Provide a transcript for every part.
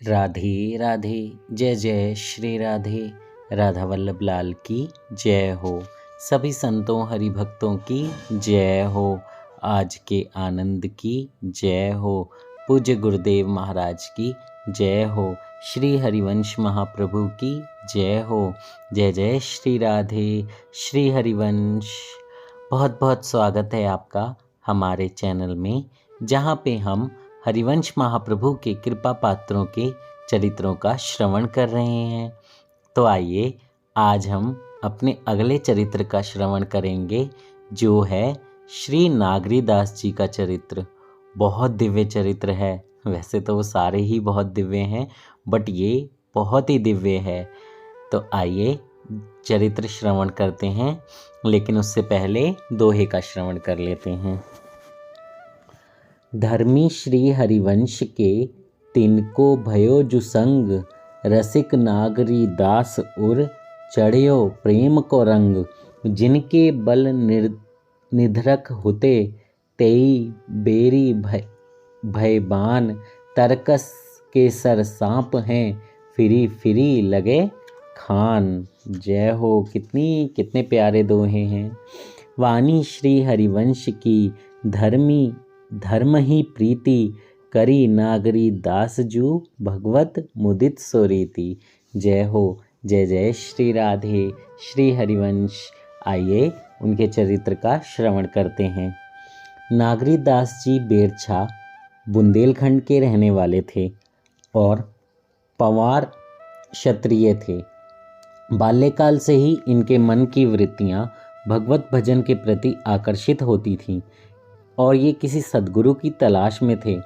राधे राधे। जय जय श्री राधे। राधा वल्लभ लाल की जय हो। सभी संतों हरि भक्तों की जय हो। आज के आनंद की जय हो। पूज्य गुरुदेव महाराज की जय हो। श्री हरिवंश महाप्रभु की जय हो। जय जय श्री राधे। श्री हरिवंश। बहुत बहुत स्वागत है आपका हमारे चैनल में, जहाँ पे हम हरिवंश महाप्रभु के कृपा पात्रों के चरित्रों का श्रवण कर रहे हैं। तो आइए आज हम अपने अगले चरित्र का श्रवण करेंगे, जो है श्री नागरीदास जी का चरित्र। बहुत दिव्य चरित्र है। वैसे तो वो सारे ही बहुत दिव्य हैं, बट ये बहुत ही दिव्य है। तो आइए चरित्र श्रवण करते हैं, लेकिन उससे पहले दोहे का श्रवण कर लेते हैं। धर्मी श्री हरिवंश के तिनको भयो जुसंग, रसिक नागरी दास उर चढ़्यो प्रेम को रंग। जिनके बल निधरक होते, तेई बेरी भयबान। तरकस के सर सांप हैं, फिरी फिरी लगे खान। जय हो। कितने प्यारे दोहे हैं। वाणी श्री हरिवंश की, धर्म ही प्रीति। करी नागरी दास जू, भगवत मुदित सोरीति। जय हो। जय जय श्री राधे। श्री हरिवंश। आइए उनके चरित्र का श्रवण करते हैं। नागरी दास जी बेरछा बुंदेलखंड के रहने वाले थे और पवार क्षत्रिय थे। बाल्यकाल से ही इनके मन की वृत्तियां भगवत भजन के प्रति आकर्षित होती थीं और ये किसी सद्गुरु की तलाश में थे।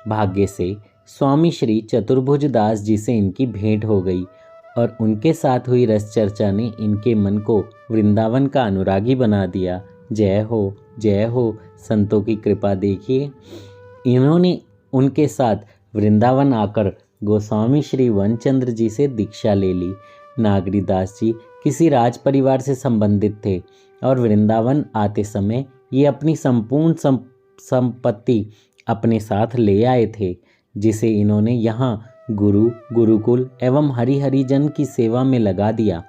भाग्य से स्वामी श्री चतुर्भुज दास जी से इनकी भेंट हो गई और उनके साथ हुई रस चर्चा ने इनके मन को वृंदावन का अनुरागी बना दिया। जय हो। जय हो। संतों की कृपा देखिए। इन्होंने उनके साथ वृंदावन आकर गोस्वामी श्री वनचंद्र जी से दीक्षा ले ली। नागरी दास जी किसी राज परिवार से संबंधित थे और वृंदावन आते समय ये अपनी संपूर्ण संपत्ति अपने साथ ले आए थे, जिसे इन्होंने यहाँ गुरुकुल एवं हरिजन की सेवा में लगा दिया।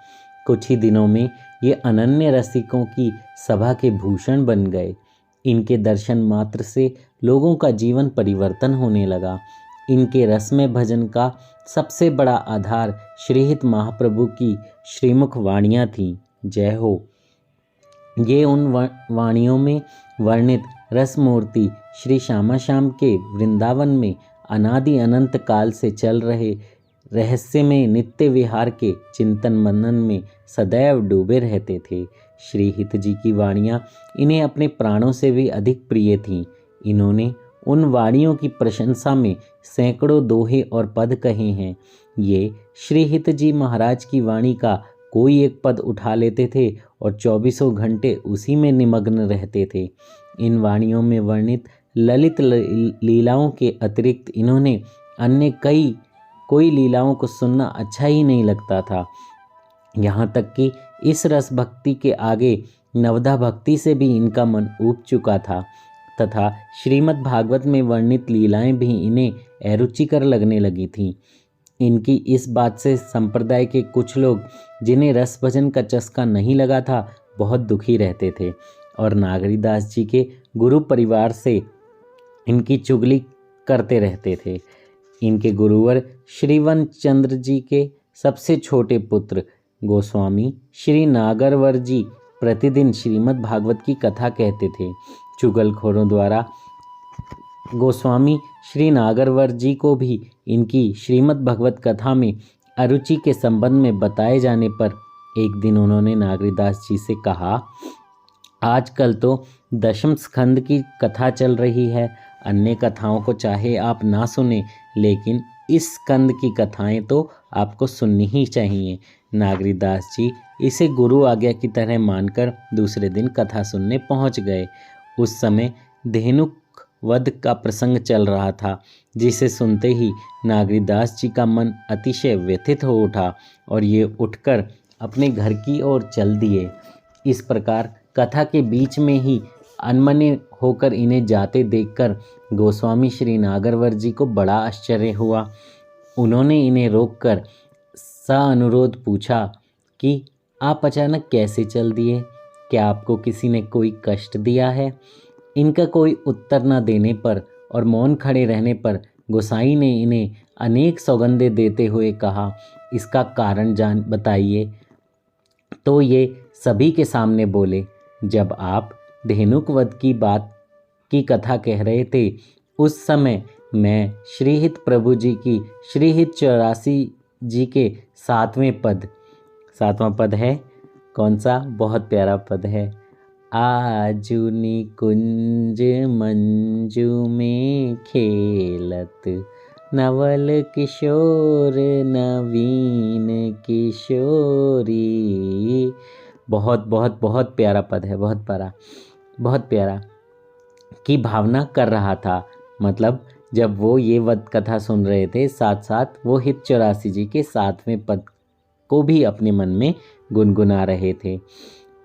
कुछ ही दिनों में ये अनन्य रसिकों की सभा के भूषण बन गए। इनके दर्शन मात्र से लोगों का जीवन परिवर्तन होने लगा। इनके रसमय भजन का सबसे बड़ा आधार श्रीहित महाप्रभु की श्रीमुख वाणियाँ थीं। जय हो। ये उन वाणियों में वर्णित रसमूर्ति श्री श्यामा श्याम के वृंदावन में अनादि अनंत काल से चल रहे रहस्य में नित्य विहार के चिंतन मनन में सदैव डूबे रहते थे। श्री हित जी की वाणियाँ इन्हें अपने प्राणों से भी अधिक प्रिय थीं। इन्होंने उन वाणियों की प्रशंसा में सैकड़ों दोहे और पद कहे हैं। ये श्री हित जी महाराज की वाणी का कोई एक पद उठा लेते थे और 24 घंटे उसी में निमग्न रहते थे। इन वाणियों में वर्णित ललित लीलाओं के अतिरिक्त इन्होंने अन्य कोई लीलाओं को सुनना अच्छा ही नहीं लगता था। यहाँ तक कि इस रस भक्ति के आगे नवधा भक्ति से भी इनका मन ऊब चुका था तथा श्रीमद् भागवत में वर्णित लीलाएं भी इन्हें अरुचिकर लगने लगी थीं। इनकी इस बात से संप्रदाय के कुछ लोग, जिन्हें रस भजन का चस्का नहीं लगा था, बहुत दुखी रहते थे और नागरी दास जी के गुरु परिवार से इनकी चुगली करते रहते थे। इनके गुरुवर श्रीवन चंद्र जी के सबसे छोटे पुत्र गोस्वामी श्री नागरवर जी प्रतिदिन श्रीमद् भागवत की कथा कहते थे। चुगलखोरों द्वारा गोस्वामी श्री नागरवर जी को भी इनकी श्रीमद् भगवत कथा में अरुचि के संबंध में बताए जाने पर एक दिन उन्होंने नागरीदास जी से कहा, आजकल तो दशम स्कंद की कथा चल रही है। अन्य कथाओं को चाहे आप ना सुने, लेकिन इस स्कंद की कथाएं तो आपको सुननी ही चाहिए। नागरीदास जी इसे गुरु आज्ञा की तरह मानकर दूसरे दिन कथा सुनने पहुंच गए। उस समय धेनुक वध का प्रसंग चल रहा था, जिसे सुनते ही नागरीदास जी का मन अतिशय व्यथित हो उठा और ये उठकर अपने घर की ओर चल दिए। इस प्रकार कथा के बीच में ही अनमने होकर इन्हें जाते देखकर गोस्वामी श्री नागरवर जी को बड़ा आश्चर्य हुआ। उन्होंने इन्हें रोककर सानुरोध पूछा कि आप अचानक कैसे चल दिए? क्या आपको किसी ने कोई कष्ट दिया है? इनका कोई उत्तर न देने पर और मौन खड़े रहने पर गोसाई ने इन्हें अनेक सौगंधें देते हुए कहा, इसका कारण जान बताइए। तो ये सभी के सामने बोले, जब आप धेनुक वध की कथा कह रहे थे, उस समय मैं श्रीहित प्रभु जी की श्रीहित 84 जी के 7वां पद है कौन सा? बहुत प्यारा पद है। आजु निकुंज मंजू में खेलत, नवल किशोर नवीन किशोरी। बहुत बहुत बहुत प्यारा पद है, बहुत प्यारा की भावना कर रहा था। मतलब जब वो ये वध कथा सुन रहे थे, साथ साथ वो हित 84 जी के 7वें पद को भी अपने मन में गुनगुना रहे थे।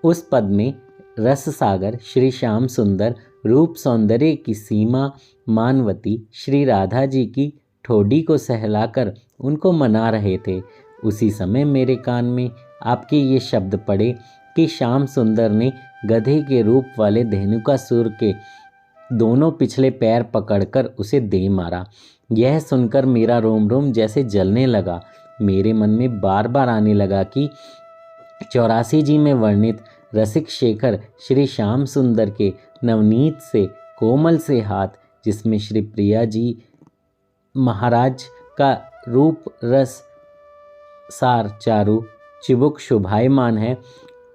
उस पद में रस सागर श्री श्याम सुंदर रूप सौंदर्य की सीमा मानवती श्री राधा जी की ठोडी को सहलाकर उनको मना रहे थे। उसी समय मेरे कान में आपके ये शब्द पड़े कि श्याम सुंदर ने गधे के रूप वाले धेनुकासुर के दोनों पिछले पैर पकड़कर उसे दे मारा। यह सुनकर मेरा रोम रोम जैसे जलने लगा। मेरे मन में बार बार आने लगा कि 84 जी में वर्णित रसिक शेखर श्री श्याम सुंदर के नवनीत से कोमल से हाथ, जिसमें श्री प्रिया जी महाराज का रूप रस सार चारु चिबुक शोभायमान है,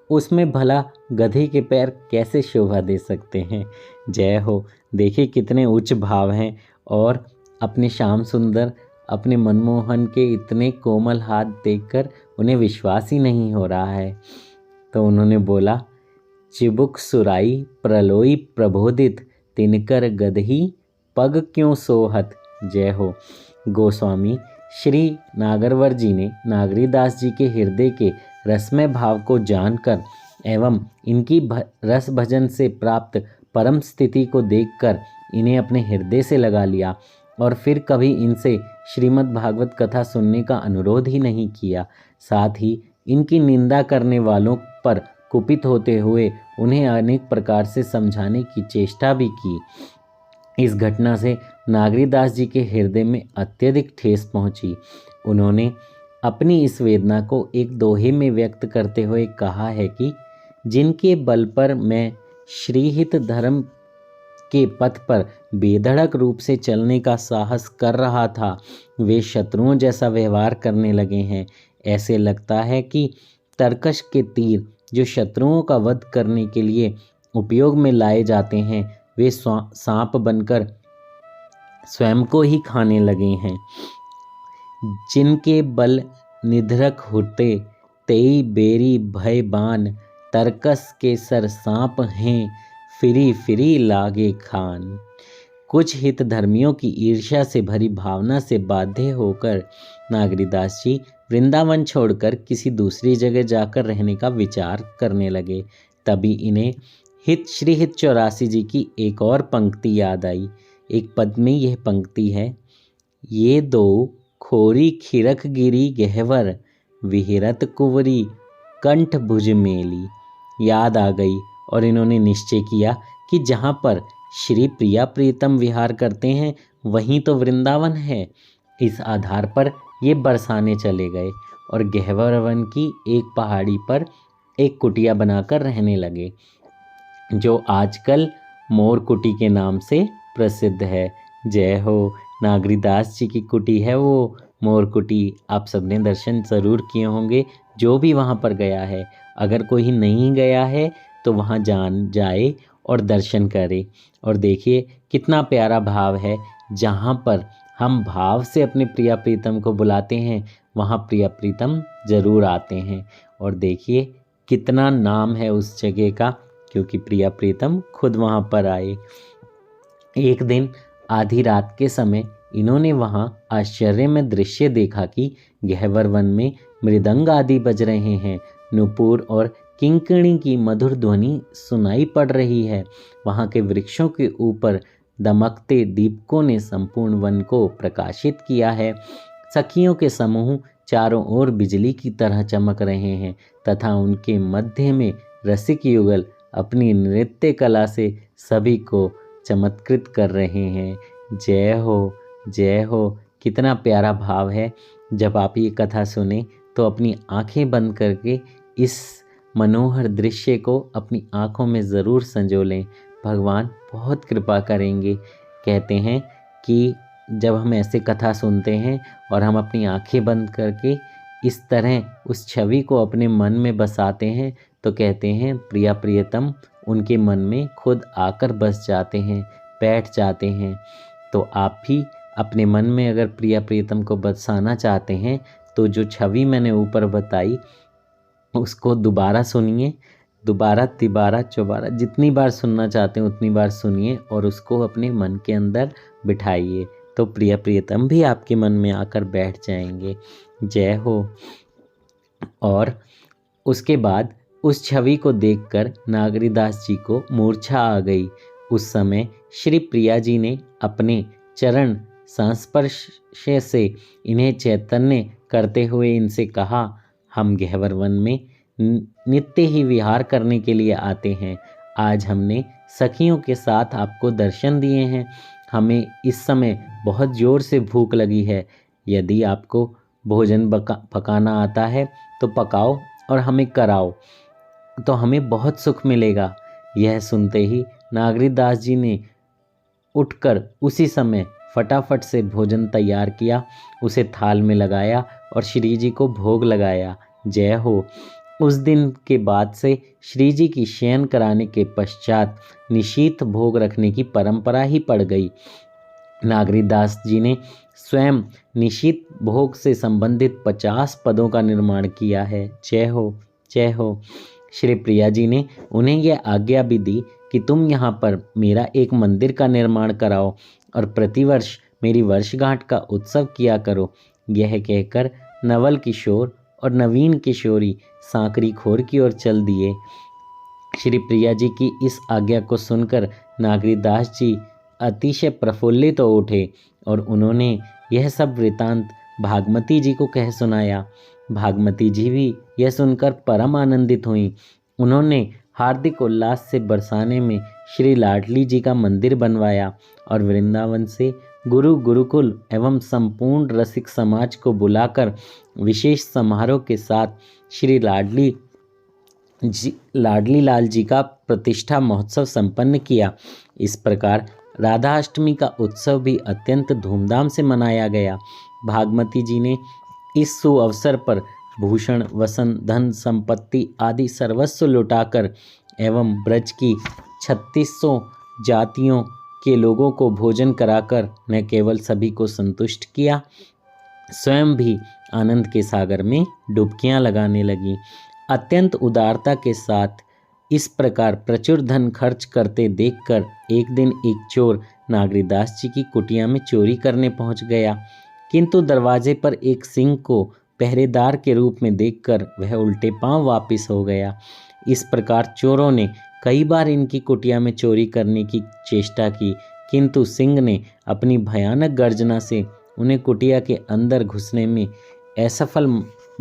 उसमें भला गधे के पैर कैसे शोभा दे सकते हैं। जय हो। देखिए कितने उच्च भाव हैं, और अपने श्याम सुंदर अपने मनमोहन के इतने कोमल हाथ देखकर उन्हें विश्वास ही नहीं हो रहा है। तो उन्होंने बोला, चिबुक सुराई प्रलोई प्रबोधित, तिनकर गदही पग क्यों सोहत। जय हो। गोस्वामी श्री नागरवर जी ने नागरीदास जी के हृदय के रसमय भाव को जानकर एवं इनकी रस भजन से प्राप्त परम स्थिति को देखकर इन्हें अपने हृदय से लगा लिया, और फिर कभी इनसे श्रीमद् भागवत कथा सुनने का अनुरोध ही नहीं किया। साथ ही इनकी निंदा करने वालों पर कुपित होते हुए उन्हें अनेक प्रकार से समझाने की चेष्टा भी की। इस घटना से नागरीदास जी के हृदय में अत्यधिक ठेस पहुंची। उन्होंने अपनी इस वेदना को एक दोहे में व्यक्त करते हुए कहा है कि जिनके बल पर मैं श्रीहित धर्म के पथ पर बेधड़क रूप से चलने का साहस कर रहा था, वे शत्रुओं जैसा व्यवहार करने लगे हैं। ऐसे लगता है कि तरकश के तीर जो शत्रुओं का वध करने के लिए उपयोग में लाए जाते हैं, वे सांप बनकर स्वयं को ही खाने लगे हैं। जिनके बल निधरक होते, तेई बेरी भय बान, तरकस के सर सांप हैं, फिरी फिरी लागे खान। कुछ हित धर्मियों की ईर्ष्या से भरी भावना से बाध्य होकर नागरीदास जी वृंदावन छोड़कर किसी दूसरी जगह जाकर रहने का विचार करने लगे। तभी इन्हें श्री हित 84 जी की एक और पंक्ति याद आई। एक पद में यह पंक्ति है, ये दो खोरी खिरक गिरी गहवर, विहिरत कुंवरी कंठ भुज मेली। याद आ गई, और इन्होंने निश्चय किया कि जहाँ पर श्री प्रिया प्रीतम विहार करते हैं वहीं तो वृंदावन है। इस आधार पर ये बरसाने चले गए और गहवर वन की एक पहाड़ी पर एक कुटिया बनाकर रहने लगे, जो आजकल मोर कुटी के नाम से प्रसिद्ध है। जय हो। नागरीदास जी की कुटी है वो मोर कुटी। आप सबने दर्शन ज़रूर किए होंगे जो भी वहाँ पर गया है। अगर कोई नहीं गया है तो वहाँ जाए और दर्शन करे। और देखिए कितना प्यारा भाव है, जहाँ पर हम भाव से अपने प्रिया प्रीतम को बुलाते हैं वहाँ प्रिया प्रीतम ज़रूर आते हैं। और देखिए कितना नाम है उस जगह का, क्योंकि प्रिया प्रीतम खुद वहाँ पर आए। एक दिन आधी रात के समय इन्होंने वहाँ आश्चर्य में दृश्य देखा कि गहवर वन में मृदंग आदि बज रहे हैं, नुपुर और किंकिणी की मधुर ध्वनि सुनाई पड़ रही है। वहाँ के वृक्षों के ऊपर दमकते दीपकों ने संपूर्ण वन को प्रकाशित किया है। सखियों के समूह चारों ओर बिजली की तरह चमक रहे हैं तथा उनके मध्य में रसिक युगल अपनी नृत्य कला से सभी को चमत्कृत कर रहे हैं। जय हो, जय हो। कितना प्यारा भाव है। जब आप ये कथा सुने तो अपनी आंखें बंद करके इस मनोहर दृश्य को अपनी आंखों में ज़रूर संजो लें। भगवान बहुत कृपा करेंगे। कहते हैं कि जब हम ऐसे कथा सुनते हैं और हम अपनी आंखें बंद करके इस तरह उस छवि को अपने मन में बसाते हैं तो कहते हैं प्रिया प्रियतम उनके मन में खुद आकर बस जाते हैं, बैठ जाते हैं। तो आप भी अपने मन में अगर प्रिया प्रियतम को बसाना चाहते हैं तो जो छवि मैंने ऊपर बताई उसको दोबारा सुनिए, दोबारा तिबारा चौबारा जितनी बार सुनना चाहते हैं उतनी बार सुनिए और उसको अपने मन के अंदर बिठाइए तो प्रिय प्रियतम भी आपके मन में आकर बैठ जाएंगे। जय हो। और उसके बाद उस छवि को देखकर नागरीदास जी को मूर्छा आ गई। उस समय श्री प्रिया जी ने अपने चरण संस्पर्श से इन्हें चैतन्य करते हुए इनसे कहा, हम गहवर वन में नित्य ही विहार करने के लिए आते हैं। आज हमने सखियों के साथ आपको दर्शन दिए हैं। हमें इस समय बहुत ज़ोर से भूख लगी है। यदि आपको भोजन पकाना आता है तो पकाओ और हमें कराओ तो हमें बहुत सुख मिलेगा। यह सुनते ही नागरीदास जी ने उठकर उसी समय फटाफट से भोजन तैयार किया, उसे थाल में लगाया और श्री जी को भोग लगाया। जय हो। उस दिन के बाद से श्री जी की शयन कराने के पश्चात निशीथ भोग रखने की परंपरा ही पड़ गई। नागरीदास जी ने स्वयं निशीथ भोग से संबंधित 50 पदों का निर्माण किया है। जय हो, जय हो। श्री प्रिया जी ने उन्हें यह आज्ञा भी दी कि तुम यहाँ पर मेरा एक मंदिर का निर्माण कराओ और प्रतिवर्ष मेरी वर्षगांठ का उत्सव किया करो। यह कहकर नवल किशोर और नवीन किशोरी सांकरी खोर की ओर चल दिए। श्री प्रिया जी की इस आज्ञा को सुनकर नागरीदास जी अतिशय प्रफुल्लित हो उठे और उन्होंने यह सब वृतांत भागमती जी को कह सुनाया। भागमती जी भी यह सुनकर परम आनंदित हुईं। उन्होंने हार्दिक उल्लास से बरसाने में श्री लाडली जी का मंदिर बनवाया और वृंदावन से गुरुकुल एवं संपूर्ण रसिक समाज को बुलाकर विशेष समारोह के साथ श्री लाडली लाल जी का प्रतिष्ठा महोत्सव संपन्न किया। इस प्रकार राधाष्टमी का उत्सव भी अत्यंत धूमधाम से मनाया गया। भागमती जी ने इस सुअवसर पर भूषण, वसन, धन, संपत्ति आदि सर्वस्व लुटाकर एवं ब्रज की 3600 जातियों के लोगों को भोजन कराकर न केवल सभी को संतुष्ट किया, स्वयं भी आनंद के सागर में डुबकियां लगाने लगी। अत्यंत उदारता के साथ इस प्रकार प्रचुर धन खर्च करते देखकर एक दिन एक चोर नागरीदास जी की कुटिया में चोरी करने पहुंच गया, किंतु दरवाजे पर एक सिंह को पहरेदार के रूप में देखकर वह उल्टे पांव वापस हो गया। इस प्रकार चोरों ने कई बार इनकी कुटिया में चोरी करने की चेष्टा की, किंतु सिंह ने अपनी भयानक गर्जना से उन्हें कुटिया के अंदर घुसने में असफल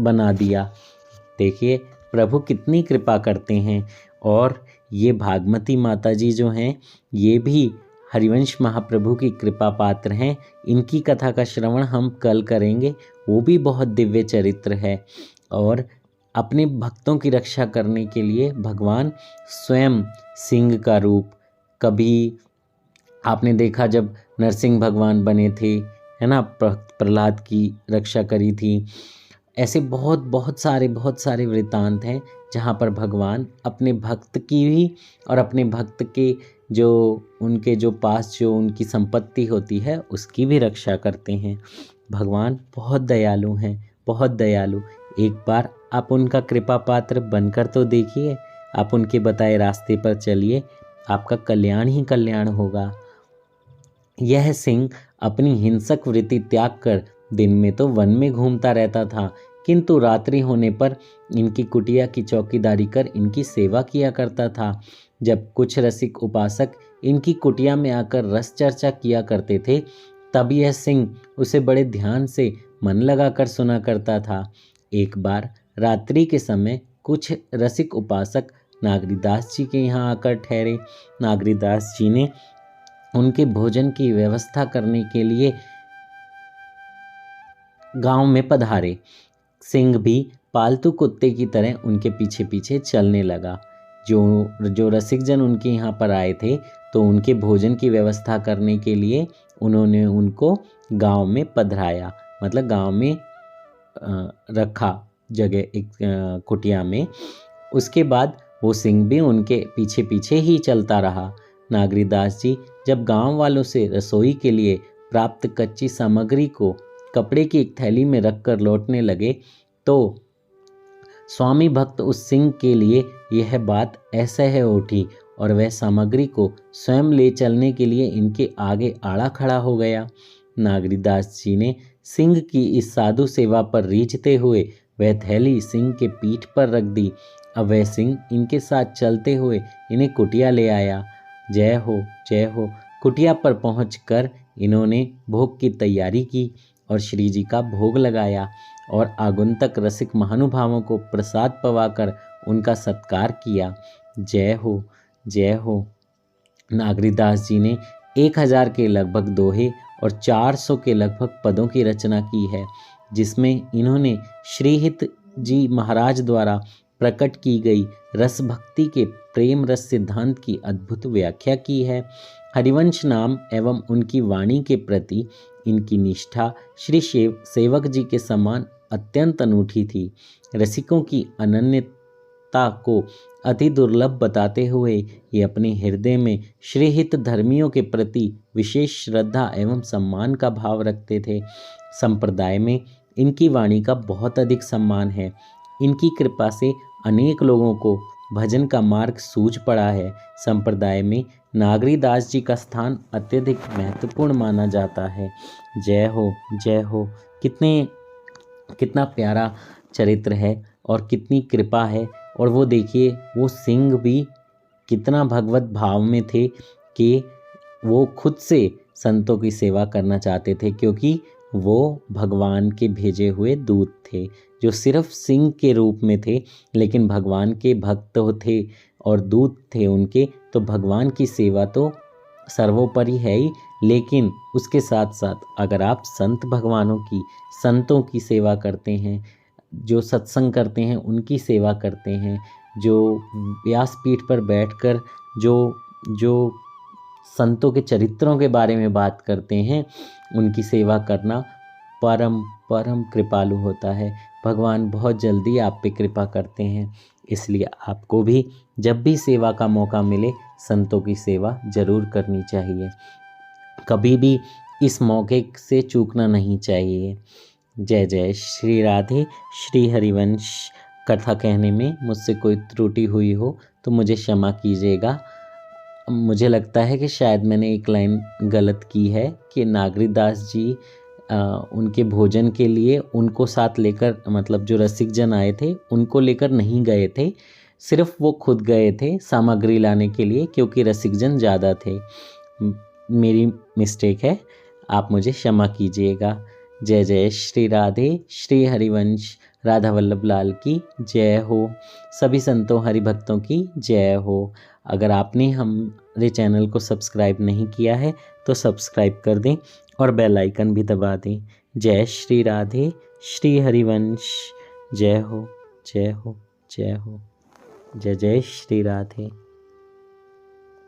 बना दिया। देखिए प्रभु कितनी कृपा करते हैं। और ये भागमती माता जी जो हैं ये भी हरिवंश महाप्रभु की कृपा पात्र हैं। इनकी कथा का श्रवण हम कल करेंगे, वो भी बहुत दिव्य चरित्र है। और अपने भक्तों की रक्षा करने के लिए भगवान स्वयं सिंह का रूप, कभी आपने देखा जब नरसिंह भगवान बने थे, है ना, प्रहलाद की रक्षा करी थी। ऐसे बहुत सारे वृतांत हैं जहाँ पर भगवान अपने भक्त की भी और अपने भक्त के जो उनके जो पास जो उनकी संपत्ति होती है उसकी भी रक्षा करते हैं। भगवान बहुत दयालु हैं, बहुत दयालु। एक बार आप उनका कृपा पात्र बनकर तो देखिए, आप उनके बताए रास्ते पर चलिए, आपका कल्याण ही कल्याण होगा। यह सिंह अपनी हिंसक वृत्ति त्याग कर दिन में तो वन में घूमता रहता था, किंतु रात्रि होने पर इनकी कुटिया की चौकीदारी कर इनकी सेवा किया करता था। जब कुछ रसिक उपासक इनकी कुटिया में आकर रस चर्चा किया करते थे तब यह सिंह उसे बड़े ध्यान से मन लगाकर सुना करता था। एक बार रात्रि के समय कुछ रसिक उपासक नागरीदास जी के यहाँ आकर ठहरे। नागरीदास जी ने उनके भोजन की व्यवस्था करने के लिए गांव में पधारे। सिंह भी पालतू कुत्ते की तरह उनके पीछे पीछे चलने लगा। जो रसिकजन उनके यहाँ पर आए थे तो उनके भोजन की व्यवस्था करने के लिए उन्होंने उनको गांव में पधराया, मतलब गांव में रखा जगह, एक कुटिया में। उसके बाद वो सिंह भी उनके पीछे पीछे ही चलता रहा। नागरीदास जी जब गांव वालों से रसोई के लिए प्राप्त कच्ची सामग्री को कपड़े की एक थैली में रखकर लौटने लगे तो स्वामी भक्त उस सिंह के लिए यह बात असह्य उठी और वह सामग्री को स्वयं ले चलने के लिए इनके आगे आड़ा खड़ा हो गया। नागरीदास जी ने सिंह की इस साधु सेवा पर रीझते हुए वह थैली सिंह के पीठ पर रख दी। अब वह सिंह इनके साथ चलते हुए इन्हें कुटिया ले आया। जय हो जय हो। कुटिया पर पहुंचकर इन्होंने भोग की तैयारी की और श्री जी का भोग लगाया और आगंतुक रसिक महानुभावों को प्रसाद पवाकर उनका सत्कार किया। जय हो जय हो। नागरीदास जी ने 1000 के लगभग दोहे और 400 के लगभग पदों की रचना की है, जिसमें इन्होंने श्रीहित जी महाराज द्वारा प्रकट की गई रस भक्ति के प्रेम रस सिद्धांत की अद्भुत व्याख्या की है। हरिवंश नाम एवं उनकी वाणी के प्रति इनकी निष्ठा श्री सेवक जी के समान अत्यंत अनूठी थी। रसिकों की अनन्यता को अति दुर्लभ बताते हुए ये अपने हृदय में श्रीहित धर्मियों के प्रति विशेष श्रद्धा एवं सम्मान का भाव रखते थे। संप्रदाय में इनकी वाणी का बहुत अधिक सम्मान है। इनकी कृपा से अनेक लोगों को भजन का मार्ग सूझ पड़ा है। संप्रदाय में नागरीदास जी का स्थान अत्यधिक महत्वपूर्ण माना जाता है। जय हो जय हो। कितना प्यारा चरित्र है और कितनी कृपा है। और वो देखिए, वो सिंह भी कितना भगवत भाव में थे कि वो खुद से संतों की सेवा करना चाहते थे, क्योंकि वो भगवान के भेजे हुए दूत थे जो सिर्फ सिंह के रूप में थे, लेकिन भगवान के भक्त थे और दूत थे उनके। तो भगवान की सेवा तो सर्वोपरि है ही, लेकिन उसके साथ साथ अगर आप संतों की सेवा करते हैं, जो सत्संग करते हैं उनकी सेवा करते हैं, जो व्यासपीठ पर बैठकर जो संतों के चरित्रों के बारे में बात करते हैं, उनकी सेवा करना परम परम कृपालु होता है। भगवान बहुत जल्दी आप पे कृपा करते हैं। इसलिए आपको भी जब भी सेवा का मौका मिले संतों की सेवा जरूर करनी चाहिए। कभी भी इस मौके से चूकना नहीं चाहिए। जय जय श्री राधे। श्री हरिवंश कथा कहने में मुझसे कोई त्रुटि हुई हो तो मुझे क्षमा कीजिएगा। मुझे लगता है कि शायद मैंने एक लाइन गलत की है कि नागरीदास जी उनके भोजन के लिए उनको साथ लेकर, मतलब जो रसिक जन आए थे उनको लेकर नहीं गए थे, सिर्फ वो खुद गए थे सामग्री लाने के लिए, क्योंकि रसिक जन ज़्यादा थे। मेरी मिस्टेक है, आप मुझे क्षमा कीजिएगा। जय जय श्री राधे। श्री हरिवंश राधा वल्लभ लाल की जय हो। सभी संतों हरि भक्तों की जय हो। अगर आपने हमारे चैनल को सब्सक्राइब नहीं किया है तो सब्सक्राइब कर दें और बेल आइकन भी दबा दें। जय श्री राधे। श्री हरिवंश। जय हो जय हो जय हो। जय जय श्री राधे।